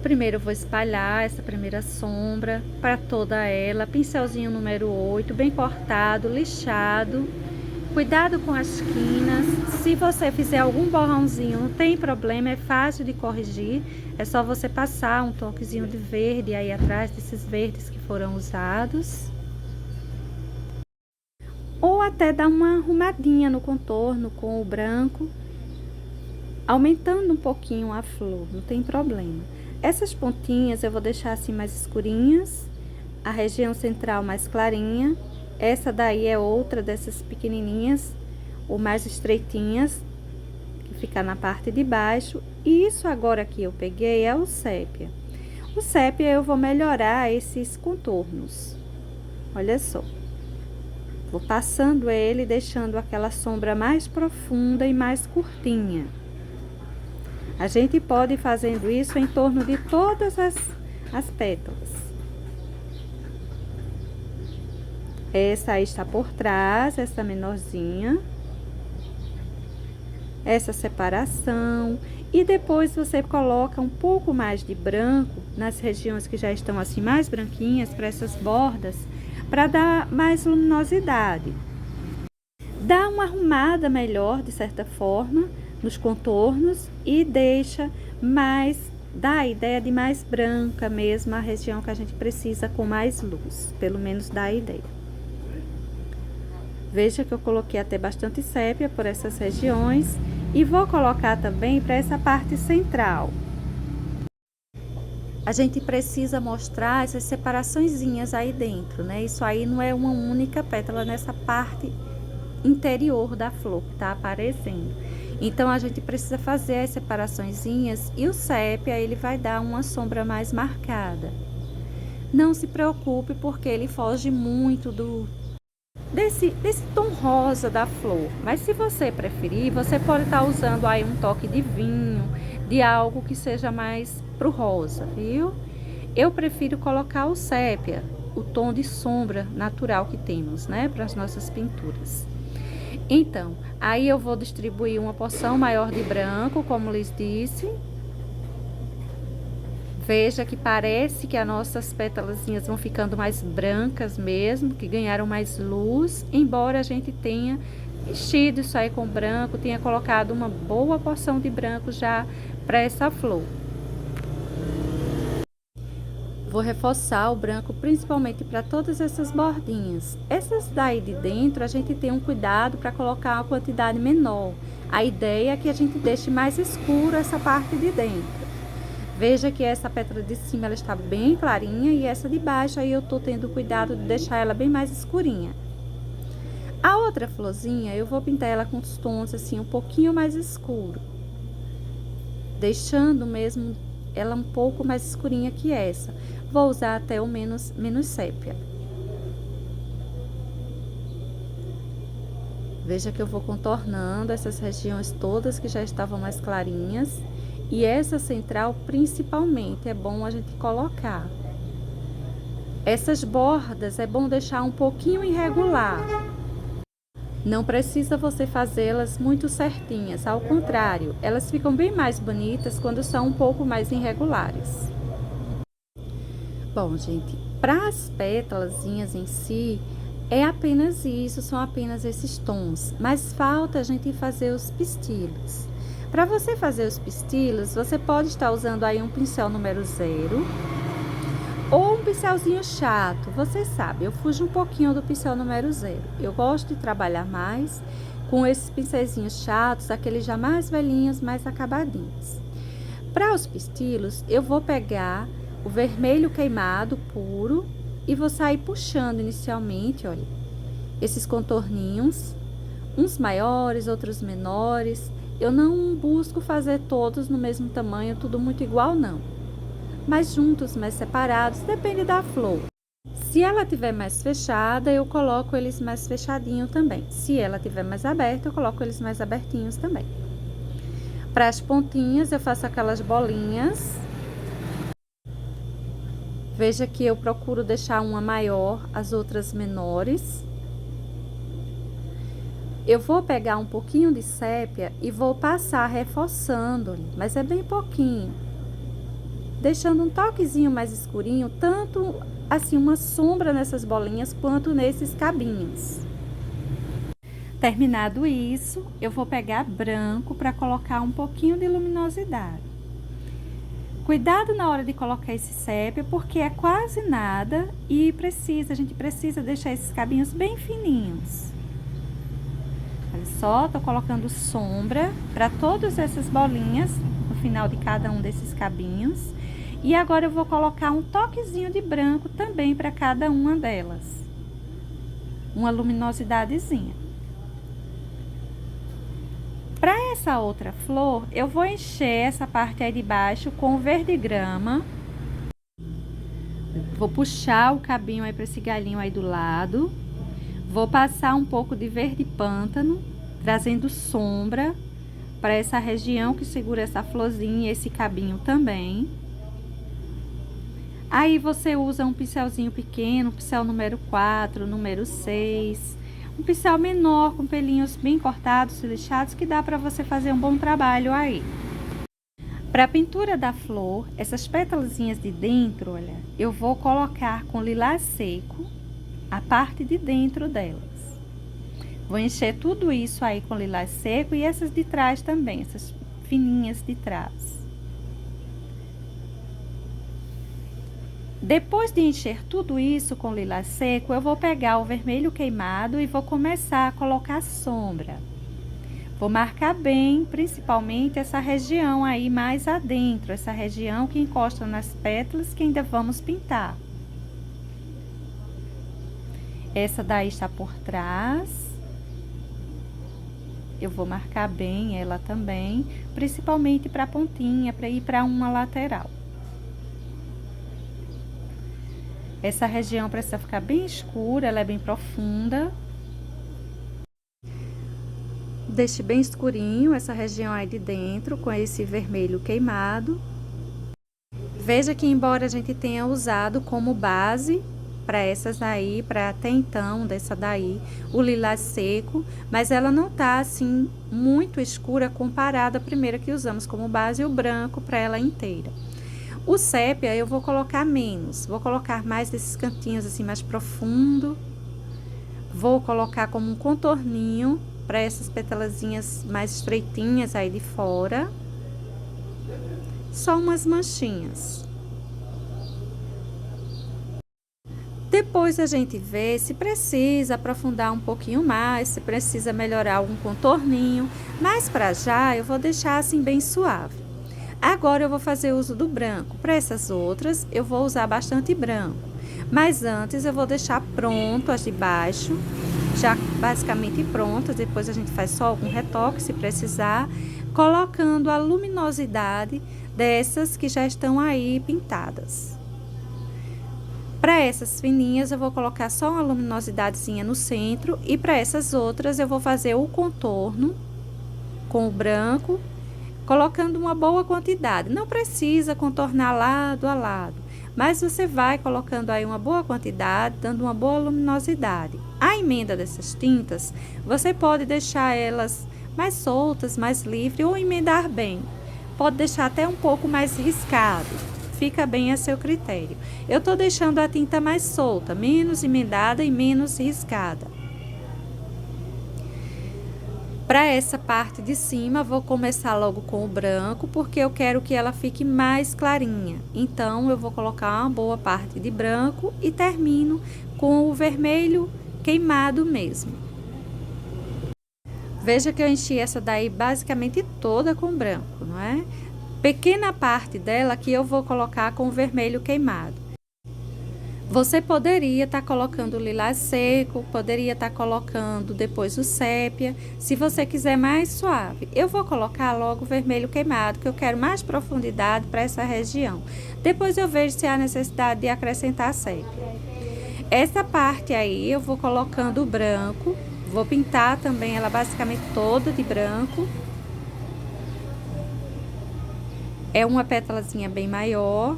Primeiro eu vou espalhar essa primeira sombra para toda ela, pincelzinho número 8, bem cortado, lixado. Cuidado com as quinas, se você fizer algum borrãozinho, não tem problema, é fácil de corrigir, é só você passar um toquezinho de verde aí atrás desses verdes que foram usados. Ou até dar uma arrumadinha no contorno com o branco, aumentando um pouquinho a flor, não tem problema. Essas pontinhas eu vou deixar assim mais escurinhas, a região central mais clarinha. Essa daí é outra dessas pequenininhas, ou mais estreitinhas, que fica na parte de baixo. E isso agora que eu peguei é o sépia. O sépia eu vou melhorar esses contornos. Olha só. Vou passando ele, deixando aquela sombra mais profunda e mais curtinha. A gente pode ir fazendo isso em torno de todas as pétalas. Essa aí está por trás, essa menorzinha. Essa separação. E depois você coloca um pouco mais de branco nas regiões que já estão assim mais branquinhas, para essas bordas, para dar mais luminosidade. Dá uma arrumada melhor, de certa forma, nos contornos e deixa mais, dá a ideia de mais branca mesmo, a região que a gente precisa com mais luz, pelo menos dá a ideia. Veja que eu coloquei até bastante sépia por essas regiões e vou colocar também para essa parte central. A gente precisa mostrar essas separaçõezinhas aí dentro, né? Isso aí não é uma única pétala nessa parte interior da flor que tá aparecendo. Então, a gente precisa fazer as separaçõezinhas e o sépia, ele vai dar uma sombra mais marcada. Não se preocupe, porque ele foge muito desse tom rosa da flor. Mas se você preferir, você pode estar usando aí um toque de vinho, de algo que seja mais pro rosa, viu? Eu prefiro colocar o sépia, o tom de sombra natural que temos, né, para as nossas pinturas. Então, aí eu vou distribuir uma porção maior de branco, como lhes disse. Veja que parece que as nossas pétalazinhas vão ficando mais brancas mesmo, que ganharam mais luz, embora a gente tenha enchido isso aí com branco, tenha colocado uma boa porção de branco já para essa flor. Vou reforçar o branco principalmente para todas essas bordinhas. Essas daí de dentro, a gente tem um cuidado para colocar uma quantidade menor. A ideia é que a gente deixe mais escuro essa parte de dentro. Veja que essa pétala de cima ela está bem clarinha e essa de baixo aí eu tô tendo cuidado de deixar ela bem mais escurinha. A outra florzinha eu vou pintar ela com os tons assim um pouquinho mais escuro, deixando mesmo ela um pouco mais escurinha que essa. Vou usar até o menos sépia. Veja que eu vou contornando essas regiões todas que já estavam mais clarinhas. E essa central, principalmente, é bom a gente colocar. Essas bordas é bom deixar um pouquinho irregular. Não precisa você fazê-las muito certinhas, ao contrário, elas ficam bem mais bonitas quando são um pouco mais irregulares. Bom, gente, para as pétalazinhas em si, é apenas isso, são apenas esses tons, mas falta a gente fazer os pistilos. Para você fazer os pistilos, você pode estar usando aí um pincel número 0 ou um pincelzinho chato. Você sabe, eu fujo um pouquinho do pincel número 0. Eu gosto de trabalhar mais com esses pincelzinhos chatos, aqueles já mais velhinhos, mais acabadinhos. Para os pistilos, eu vou pegar o vermelho queimado puro e vou sair puxando inicialmente, olha, esses contorninhos, uns maiores, outros menores. Eu não busco fazer todos no mesmo tamanho, tudo muito igual, não. Mas juntos, mais separados, depende da flor. Se ela tiver mais fechada, eu coloco eles mais fechadinho também. Se ela tiver mais aberta, eu coloco eles mais abertinhos também. Para as pontinhas, eu faço aquelas bolinhas. Veja que eu procuro deixar uma maior, as outras menores. Eu vou pegar um pouquinho de sépia e vou passar reforçando, mas é bem pouquinho. Deixando um toquezinho mais escurinho, tanto assim uma sombra nessas bolinhas, quanto nesses cabinhos. Terminado isso, eu vou pegar branco para colocar um pouquinho de luminosidade. Cuidado na hora de colocar esse sépia, porque é quase nada e a gente precisa deixar esses cabinhos bem fininhos. Olha só, tô colocando sombra para todas essas bolinhas no final de cada um desses cabinhos. E agora eu vou colocar um toquezinho de branco também para cada uma delas. Uma luminosidadezinha. Para essa outra flor, eu vou encher essa parte aí de baixo com verde grama. Vou puxar o cabinho aí para esse galhinho aí do lado. Vou passar um pouco de verde pântano, trazendo sombra para essa região que segura essa florzinha e esse cabinho também. Aí você usa um pincelzinho pequeno, pincel número 4, número 6, um pincel menor com pelinhos bem cortados e lixados, que dá para você fazer um bom trabalho aí. Para a pintura da flor, essas pétalazinhas de dentro, olha, eu vou colocar com lilás seco a parte de dentro delas. Vou encher tudo isso aí com lilás seco e essas de trás também, essas fininhas de trás. Depois de encher tudo isso com lilás seco, eu vou pegar o vermelho queimado e vou começar a colocar sombra. Vou marcar bem, principalmente essa região aí mais adentro, essa região que encosta nas pétalas que ainda vamos pintar. Essa daí está por trás. Eu vou marcar bem ela também, principalmente para a pontinha, para ir para uma lateral. Essa região precisa ficar bem escura, ela é bem profunda. Deixe bem escurinho essa região aí de dentro, com esse vermelho queimado. Veja que embora a gente tenha usado como base para essas aí, para até então, dessa daí, o lilás seco, mas ela não tá assim muito escura comparada à primeira que usamos como base, o branco para ela inteira. O sépia eu vou colocar menos, vou colocar mais desses cantinhos assim mais profundo. Vou colocar como um contorninho para essas petalazinhas mais estreitinhas aí de fora. Só umas manchinhas. Depois a gente vê se precisa aprofundar um pouquinho mais, se precisa melhorar algum contorninho, mas para já eu vou deixar assim bem suave. Agora eu vou fazer uso do branco. Para essas outras eu vou usar bastante branco, mas antes eu vou deixar pronto as de baixo, já basicamente prontas. Depois a gente faz só algum retoque se precisar, colocando a luminosidade dessas que já estão aí pintadas. Para essas fininhas eu vou colocar só uma luminosidadezinha no centro, e para essas outras eu vou fazer o contorno com o branco, colocando uma boa quantidade. Não precisa contornar lado a lado, mas você vai colocando aí uma boa quantidade, dando uma boa luminosidade. A emenda dessas tintas, você pode deixar elas mais soltas, mais livre, ou emendar bem. Pode deixar até um pouco mais riscado, fica bem a seu critério. Eu tô deixando a tinta mais solta, menos emendada e menos riscada. Para essa parte de cima, vou começar logo com o branco, porque eu quero que ela fique mais clarinha. Então, eu vou colocar uma boa parte de branco e termino com o vermelho queimado mesmo. Veja que eu enchi essa daí basicamente toda com branco, não é? Pequena parte dela que eu vou colocar com o vermelho queimado. Você poderia estar colocando o lilás seco, poderia estar colocando depois o sépia, se você quiser mais suave. Eu vou colocar logo o vermelho queimado, que eu quero mais profundidade para essa região. Depois eu vejo se há necessidade de acrescentar sépia. Essa parte aí eu vou colocando o branco, vou pintar também ela basicamente toda de branco. É uma pétalazinha bem maior.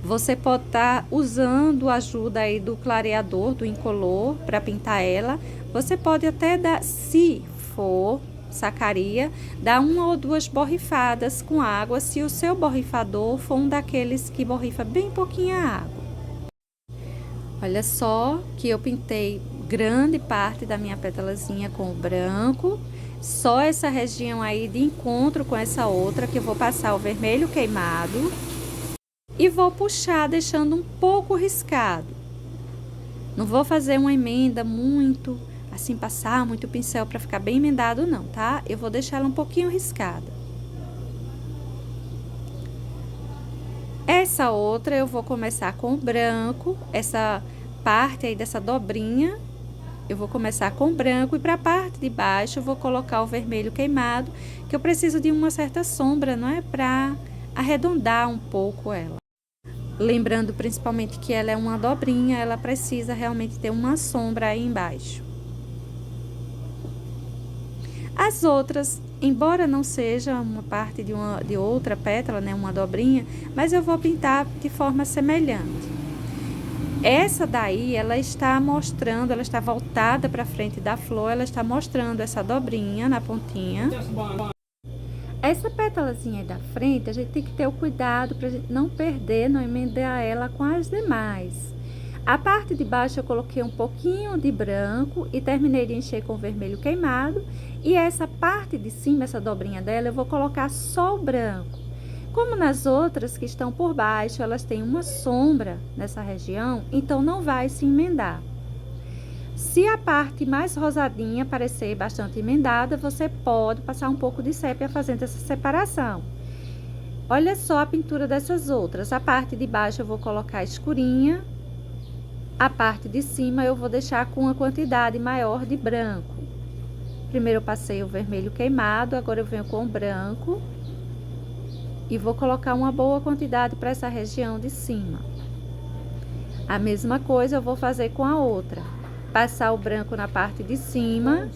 Você pode estar usando a ajuda aí do clareador, do incolor, para pintar ela. Você pode até dar, se for sacaria, dar uma ou duas borrifadas com água, se o seu borrifador for um daqueles que borrifa bem pouquinha água. Olha só que eu pintei grande parte da minha pétalazinha com o branco. Só essa região aí de encontro com essa outra que eu vou passar o vermelho queimado. E vou puxar, deixando um pouco riscado. Não vou fazer uma emenda muito, assim, passar muito pincel para ficar bem emendado, não, tá? Eu vou deixar ela um pouquinho riscada. Essa outra eu vou começar com o branco, essa parte aí dessa dobrinha, eu vou começar com o branco, e para a parte de baixo eu vou colocar o vermelho queimado, que eu preciso de uma certa sombra, não é? Para arredondar um pouco ela. Lembrando principalmente que ela é uma dobrinha, ela precisa realmente ter uma sombra aí embaixo. As outras, embora não seja uma parte de outra pétala, né, uma dobrinha, mas eu vou pintar de forma semelhante. Essa daí, ela está mostrando, ela está voltada para frente da flor, ela está mostrando essa dobrinha na pontinha. Essa pétalazinha aí da frente, a gente tem que ter o cuidado para não perder, não emendar ela com as demais. A parte de baixo eu coloquei um pouquinho de branco e terminei de encher com vermelho queimado. E essa parte de cima, essa dobrinha dela, eu vou colocar só o branco. Como nas outras que estão por baixo, elas têm uma sombra nessa região, então não vai se emendar. Se a parte mais rosadinha parecer bastante emendada, você pode passar um pouco de sépia fazendo essa separação. Olha só a pintura dessas outras. A parte de baixo eu vou colocar escurinha. A parte de cima eu vou deixar com uma quantidade maior de branco. Primeiro eu passei o vermelho queimado, agora eu venho com o branco. E vou colocar uma boa quantidade para essa região de cima. A mesma coisa eu vou fazer com a outra. Passar o branco na parte de cima.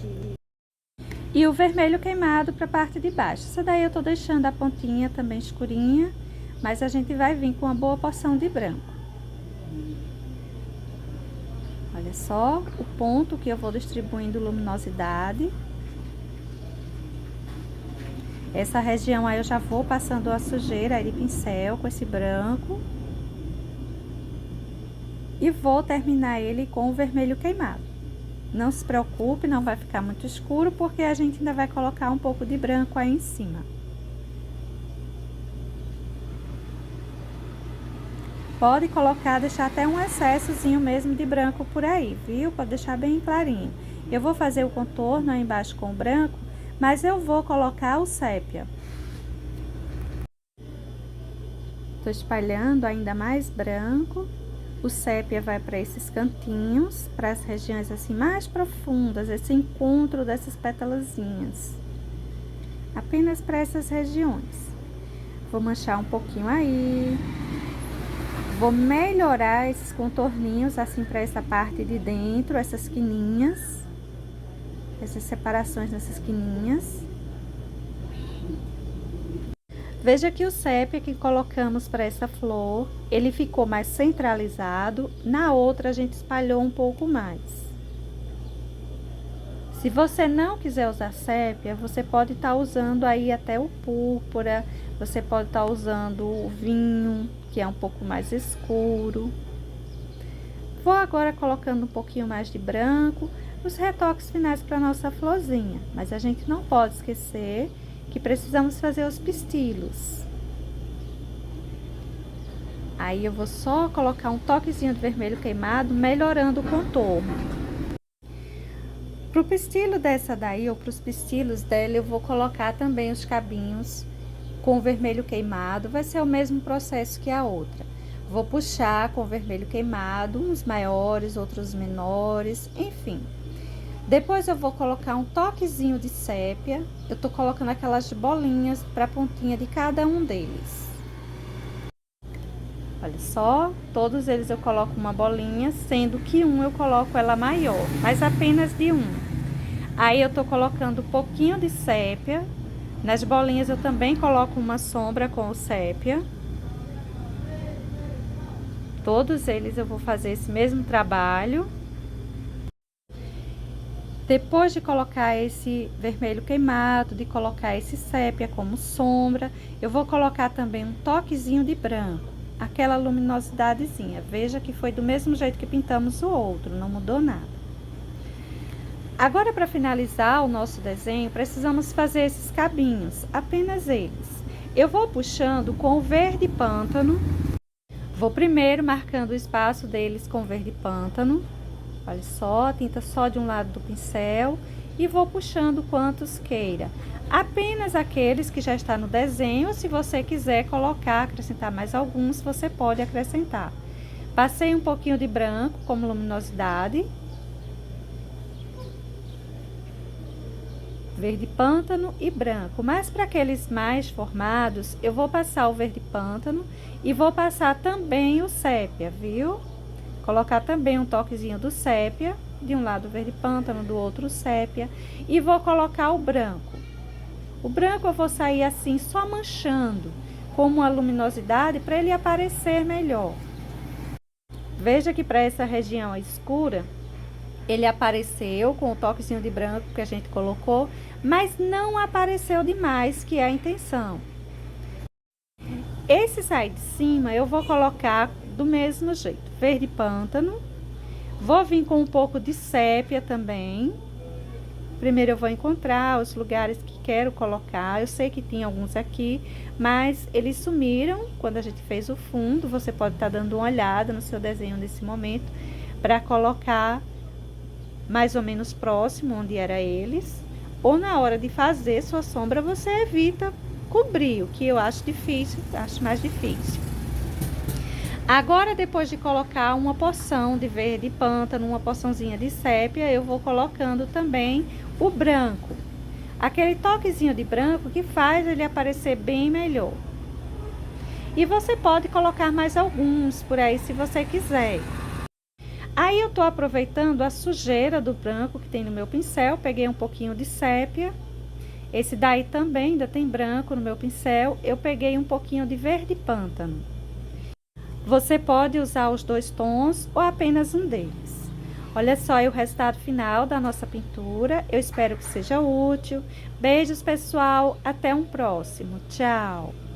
E o vermelho queimado para a parte de baixo. Essa daí eu tô deixando a pontinha também escurinha, mas a gente vai vir com uma boa porção de branco. Olha só o ponto que eu vou distribuindo luminosidade. Essa região aí eu já vou passando a sujeira aí de pincel com esse branco. E vou terminar ele com o vermelho queimado. Não se preocupe, não vai ficar muito escuro, porque a gente ainda vai colocar um pouco de branco aí em cima. Pode colocar, deixar até um excessozinho mesmo de branco por aí, viu? Pode deixar bem clarinho. Eu vou fazer o contorno aí embaixo com o branco, mas eu vou colocar o sépia. Tô espalhando ainda mais branco. O sépia vai para esses cantinhos, para as regiões assim mais profundas, esse encontro dessas pétalazinhas. Apenas para essas regiões. Vou manchar um pouquinho aí. Vou melhorar esses contorninhos assim para essa parte de dentro, essas quininhas. Essas separações nessas quininhas. Veja que o sépia que colocamos para essa flor, ele ficou mais centralizado. Na outra a gente espalhou um pouco mais. Se você não quiser usar sépia, você pode estar usando aí até o púrpura, você pode estar usando o vinho, que é um pouco mais escuro. Vou agora colocando um pouquinho mais de branco, os retoques finais para nossa florzinha. Mas a gente não pode esquecer que precisamos fazer os pistilos. Aí eu vou só colocar um toquezinho de vermelho queimado, melhorando o contorno. Pro pistilo dessa daí, ou pros pistilos dela, eu vou colocar também os cabinhos com vermelho queimado. Vai ser o mesmo processo que a outra. Vou puxar com vermelho queimado, uns maiores, outros menores, enfim. Depois eu vou colocar um toquezinho de sépia. Eu tô colocando aquelas bolinhas para a pontinha de cada um deles. Olha só, todos eles eu coloco uma bolinha, sendo que um eu coloco ela maior, mas apenas de um. Aí eu tô colocando um pouquinho de sépia. Nas bolinhas eu também coloco uma sombra com o sépia. Todos eles eu vou fazer esse mesmo trabalho. Depois de colocar esse vermelho queimado, de colocar esse sépia como sombra, eu vou colocar também um toquezinho de branco, aquela luminosidadezinha. Veja que foi do mesmo jeito que pintamos o outro, não mudou nada. Agora, para finalizar o nosso desenho, precisamos fazer esses cabinhos, apenas eles. Eu vou puxando com o verde pântano. Vou primeiro marcando o espaço deles com verde pântano. Olha só, tinta só de um lado do pincel e vou puxando quantos queira. Apenas aqueles que já está no desenho, se você quiser colocar, acrescentar mais alguns, você pode acrescentar. Passei um pouquinho de branco como luminosidade. Verde pântano e branco. Mas para aqueles mais formados, eu vou passar o verde pântano e vou passar também o sépia, viu? Colocar também um toquezinho do sépia, de um lado verde pântano, do outro sépia, e vou colocar o branco. O branco eu vou sair assim, só manchando, com uma luminosidade para ele aparecer melhor. Veja que para essa região escura, ele apareceu com o toquezinho de branco que a gente colocou, mas não apareceu demais, que é a intenção. Esse sair de cima eu vou colocar do mesmo jeito, verde pântano. Vou vir com um pouco de sépia também. Primeiro eu vou encontrar os lugares que quero colocar. Eu sei que tinha alguns aqui, mas eles sumiram quando a gente fez o fundo. Você pode estar dando uma olhada no seu desenho nesse momento para colocar mais ou menos próximo onde era eles. Ou na hora de fazer sua sombra, você evita cobrir, o que eu acho difícil, acho mais difícil. Agora, depois de colocar uma porção de verde pântano, uma porçãozinha de sépia, eu vou colocando também o branco. Aquele toquezinho de branco que faz ele aparecer bem melhor. E você pode colocar mais alguns por aí, se você quiser. Aí, eu tô aproveitando a sujeira do branco que tem no meu pincel, peguei um pouquinho de sépia. Esse daí também ainda tem branco no meu pincel, eu peguei um pouquinho de verde pântano. Você pode usar os dois tons ou apenas um deles. Olha só aí o resultado final da nossa pintura. Eu espero que seja útil. Beijos, pessoal. Até um próximo. Tchau!